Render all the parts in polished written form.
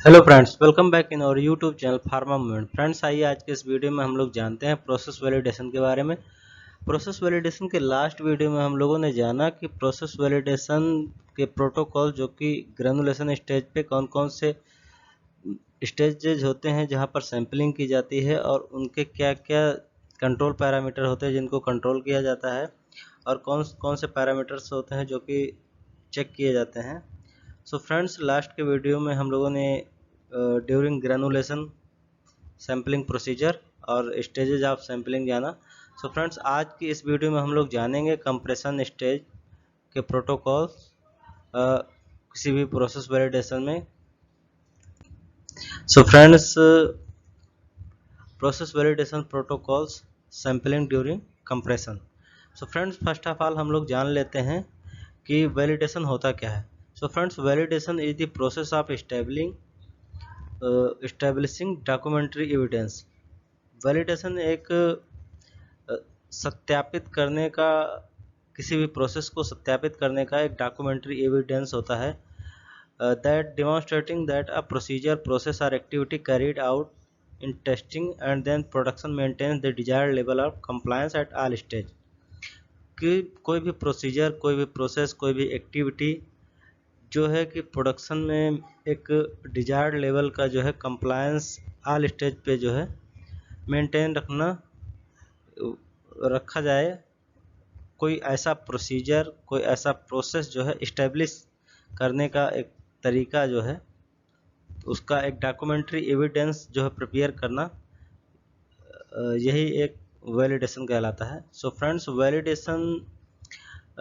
Hello friends, welcome back in our YouTube channel pharma movement. Friends, आइए आज के इस वीडियो में हम लोग जानते हैं प्रोसेस वैलिडेशन के बारे में। प्रोसेस वैलिडेशन के लास्ट वीडियो में हम लोगों ने जाना कि प्रोसेस वैलिडेशन के प्रोटोकॉल जो कि ग्रेनुलेशन स्टेज पे कौन कौन से स्टेजेज होते हैं जहां पर सैंपलिंग की जाती है और उनके क्या क्या कंट्रोल पैरामीटर होते हैं जिनको कंट्रोल किया जाता है और कौन कौन से पैरामीटर्स होते हैं जो कि चेक किए जाते हैं। सो फ्रेंड्स, लास्ट के वीडियो में हम लोगों ने ड्यूरिंग ग्रेनुलेशन सैम्पलिंग प्रोसीजर और स्टेजेज ऑफ सैम्पलिंग जाना। सो फ्रेंड्स, आज की इस वीडियो में हम लोग जानेंगे कंप्रेशन स्टेज के प्रोटोकॉल किसी भी प्रोसेस वैलिडेशन में। So friends, process validation protocols sampling during compression. So friends, first of all हम लोग जान लेते हैं कि वैलिडेशन होता क्या है। So friends, validation is the process of establishing documentary evidence. Validation एक सत्यापित करने का, किसी भी प्रोसेस को सत्यापित करने का एक डॉक्यूमेंट्री एविडेंस होता है that demonstrating that a procedure, process और activity carried out in testing and then production maintains the desired level of compliance at all stage। कि कोई भी प्रोसीजर, कोई भी प्रोसेस, कोई भी एक्टिविटी जो है कि प्रोडक्शन में एक डिजायर्ड लेवल का जो है कंप्लायंस ऑल स्टेज पे जो है मेंटेन रखा जाए। कोई ऐसा प्रोसीजर, कोई ऐसा प्रोसेस जो है इस्टेब्लिश करने का एक तरीका जो है, उसका एक डॉक्यूमेंट्री एविडेंस जो है प्रिपेयर करना, यही एक वैलिडेशन कहलाता है। So friends, validation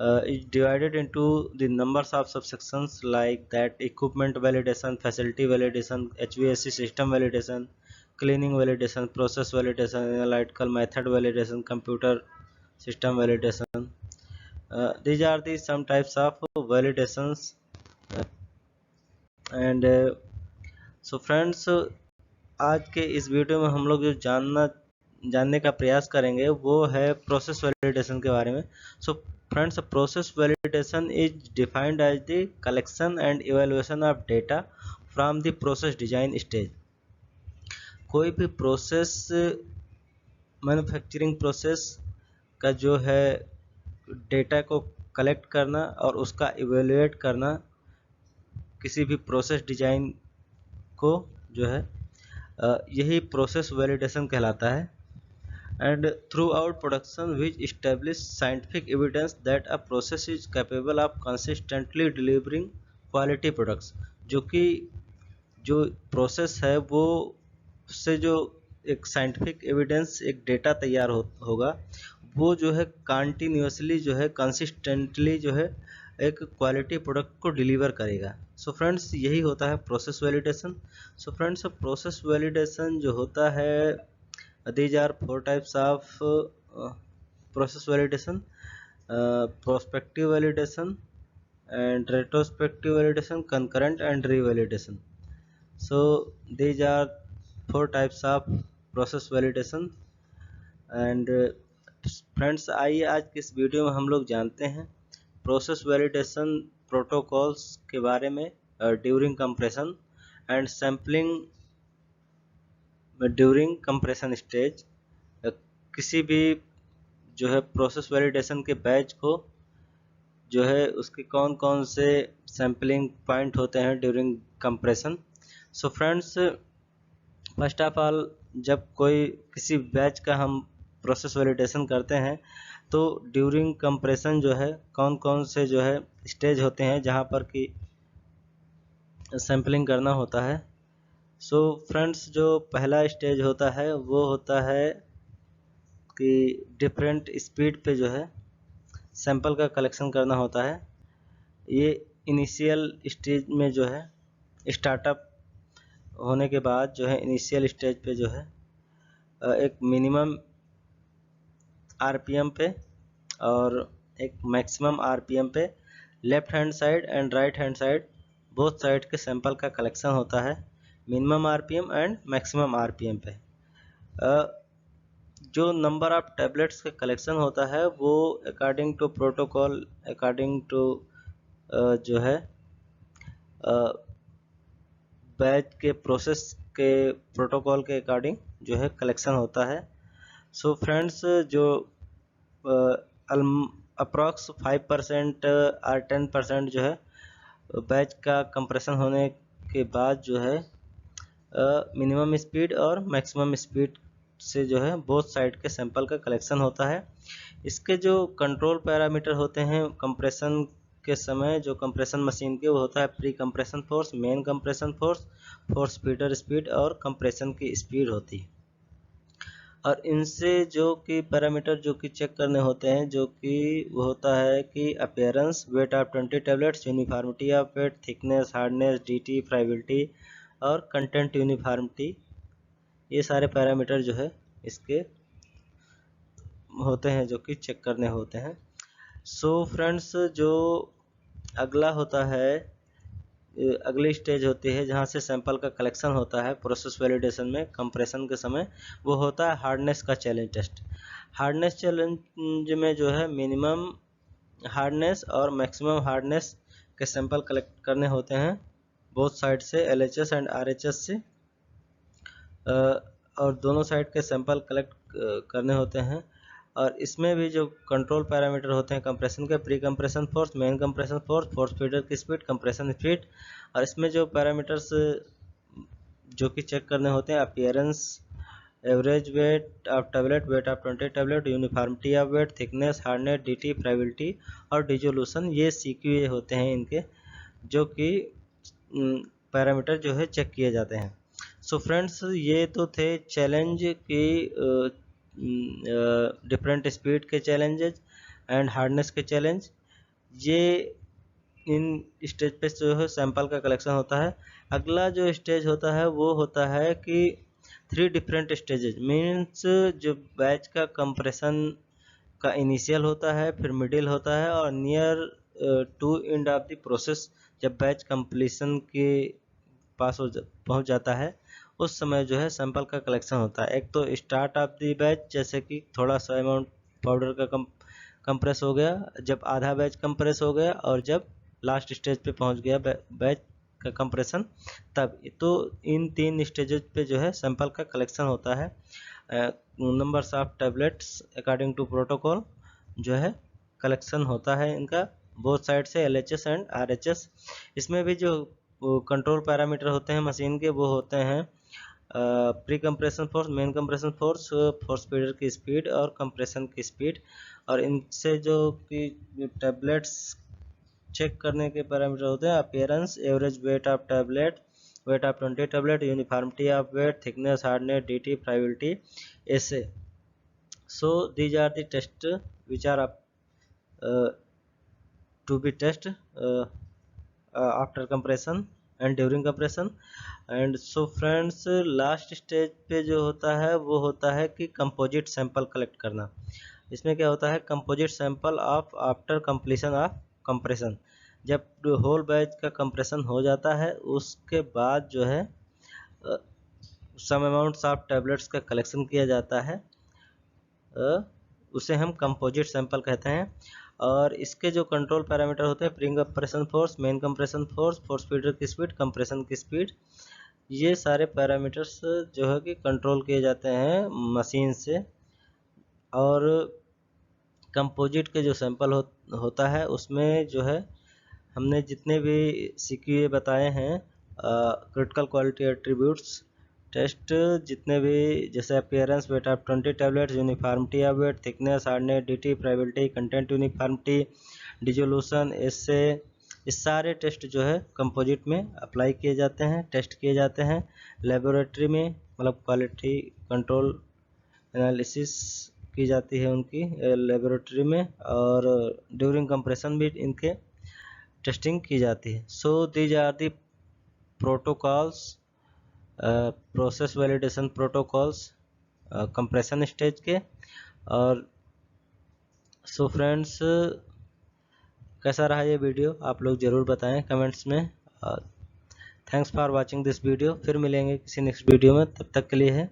is divided into the numbers of subsections like that: equipment validation, facility validation, HVAC system validation, cleaning validation, process validation, analytical method validation, computer system validation. These are the some types of validations। and so friends, आज के इस video में हम लोग जो जानने का प्रयास करेंगे वो है प्रोसेस वैलिडेशन के बारे में। So friends, process validation is defined as the collection and evaluation of data from the process design stage. कोई भी प्रोसेस, मैन्युफैक्चरिंग प्रोसेस का जो है डेटा को कलेक्ट करना और उसका इवैल्यूएट करना, किसी भी प्रोसेस डिजाइन को जो है, यही प्रोसेस वैलिडेशन कहलाता है। and throughout production which establish scientific evidence that a process is capable of consistently delivering quality products। जो कि जो प्रोसेस है वो उससे जो एक साइंटिफिक एविडेंस, एक डेटा तैयार होगा, वो जो है कंटिन्यूसली जो है कंसिस्टेंटली जो है एक क्वालिटी प्रोडक्ट को डिलीवर करेगा। सो फ्रेंड्स, यही होता है प्रोसेस वैलिडेशन। सो फ्रेंड्स, प्रोसेस वैलिडेशन जो होता है, these are four types of process validation: prospective validation and retrospective validation, concurrent and revalidation। So these are four types of process validation। and friends, आइए आज के इस वीडियो में हम लोग जानते हैं प्रोसेस वैलिडेशन प्रोटोकॉल्स के बारे में during compression and sampling during compression stage. किसी भी जो है प्रोसेस वैलिडेशन के बैच को जो है उसके कौन कौन से सैम्पलिंग पॉइंट होते हैं during compression. So friends, first of all, जब कोई किसी बैच का हम प्रोसेस वैलिडेशन करते हैं तो ड्यूरिंग कंप्रेशन जो है कौन कौन से जो है स्टेज होते हैं जहां पर कि सैम्पलिंग करना होता है। सो फ्रेंड्स, जो पहला स्टेज होता है वो होता है कि डिफरेंट स्पीड पे जो है सैंपल का कलेक्शन करना होता है। ये इनिशियल स्टेज में जो है, स्टार्टअप होने के बाद जो है इनिशियल स्टेज पे जो है एक मिनिमम आरपीएम पे और एक मैक्सिमम आरपीएम पे left hand side and right hand side, both side के सैंपल का कलेक्शन होता है minimum RPM and maximum RPM पे। जो नंबर ऑफ टैबलेट्स का कलेक्शन होता है वो according to protocol, according to जो है बैच के प्रोसेस के प्रोटोकॉल के अकॉर्डिंग जो है कलेक्शन होता है। सो फ्रेंड्स, जो अप्रॉक्स 5% और 10% जो है बैच का कंप्रेशन होने के बाद जो है मिनिमम स्पीड और मैक्सिमम स्पीड से जो है बोथ साइड के सैंपल का कलेक्शन होता है। इसके जो कंट्रोल पैरामीटर होते हैं कंप्रेशन के समय, जो कंप्रेशन मशीन के, वो होता है pre compression force, main compression force, force feeder speed और कंप्रेशन की स्पीड होती है। और इनसे जो कि पैरामीटर जो कि चेक करने होते हैं, जो कि वो होता है कि appearance, weight of 20 tablets, uniformity of weight, thickness, hardness, DT, friability और कंटेंट यूनिफॉर्मिटी, ये सारे पैरामीटर जो है इसके होते हैं जो कि चेक करने होते हैं। सो फ्रेंड्स, जो अगला होता है, अगली स्टेज होती है जहाँ से सैंपल का कलेक्शन होता है प्रोसेस वैलिडेशन में कंप्रेशन के समय, वो होता है हार्डनेस का चैलेंज टेस्ट। हार्डनेस चैलेंज में जो है मिनिमम हार्डनेस और मैक्सिमम हार्डनेस के सैंपल कलेक्ट करने होते हैं बोथ साइड से, LHS एंड RHS से, और दोनों साइड के सैंपल कलेक्ट करने होते हैं। और इसमें भी जो कंट्रोल पैरामीटर होते हैं कंप्रेशन के, pre compression force, main compression force, force feeder की स्पीड, कंप्रेशन स्पीड। और इसमें जो पैरामीटर्स जो कि चेक करने होते हैं appearance, average weight of tablet, weight of 20 tablet, uniformity of weight, thickness, hardness, DT, friability और डिजोल्यूशन, ये CQA होते हैं इनके, जो कि पैरामीटर जो है चेक किए जाते हैं। सो फ्रेंड्स, ये तो थे चैलेंज की डिफरेंट स्पीड के चैलेंजेस एंड हार्डनेस के चैलेंज। ये इन स्टेज पे जो है सैंपल का कलेक्शन होता है। अगला जो स्टेज होता है वो होता है कि 3 डिफरेंट स्टेजेस, मीन्स जो बैच का कंप्रेशन का इनिशियल होता है, फिर मिडिल होता है और near to end of the process, जब बैच कंप्लीशन के पास पहुंच जाता है उस समय जो है सैंपल का कलेक्शन होता है। एक तो स्टार्ट ऑफ द बैच, जैसे कि थोड़ा सा अमाउंट पाउडर का कंप्रेस हो गया, जब आधा बैच कंप्रेस हो गया और जब लास्ट स्टेज पे पहुंच गया बैच का कंप्रेशन, तब। तो इन 3 स्टेजेस पे जो है सैंपल का कलेक्शन होता है। Numbers of tablets according to protocol जो है कलेक्शन होता है इनका बोथ साइड से, LHS एंड RHS। इसमें भी जो कंट्रोल पैरामीटर होते हैं मशीन के, वो होते हैं pre compression force, main compression force, force feeder की स्पीड और कंप्रेशन की स्पीड। और इनसे जो कि टैबलेट्स चेक करने के पैरामीटर होते हैं appearance, average weight of tablet, weight of 20 tablet, uniformity of weight, thickness, hardness, DT, friability, ऐसे। So these are the test which are to be test after compression and during compression. And so friends, last stage पे जो होता है वो होता है कि composite sample collect करना। इसमें क्या होता है, composite sample of after completion of compression, जब होल बैच का कंप्रेशन हो जाता है उसके बाद जो है सम अमाउंट्स ऑफ टैबलेट्स का कलेक्शन किया जाता है, उसे हम कंपोजिट सैंपल कहते हैं। और इसके जो कंट्रोल पैरामीटर होते हैं pre compression force, main compression force, force feeder की स्पीड, कंप्रेशन की स्पीड, ये सारे पैरामीटर्स जो है कि कंट्रोल किए जाते हैं मशीन से। और कंपोजिट के जो सैंपल होता है उसमें जो है हमने जितने भी CQA बताए हैं, क्रिटिकल क्वालिटी एट्रीब्यूट्स टेस्ट, जितने भी जैसे appearance, weight of 20 tablets, uniformity of weight, thickness, hardness, DT, friability, content uniformity, dissolution, ऐसे, इस सारे टेस्ट जो है कंपोजिट में अप्लाई किए जाते हैं, टेस्ट किए जाते हैं लेबोरेटरी में, मतलब क्वालिटी कंट्रोल एनालिसिस की जाती है उनकी लेबोरेटरी में, और ड्यूरिंग कंप्रेशन भी इनके टेस्टिंग की जाती है। So these are the protocols, process validation protocols compression stage के। और सो फ्रेंड्स, कैसा रहा ये वीडियो आप लोग ज़रूर बताएं कमेंट्स में। Thanks for watching this video. फिर मिलेंगे किसी नेक्स्ट वीडियो में, तब तक के लिए है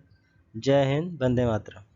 जय हिंद, वंदे मातरम।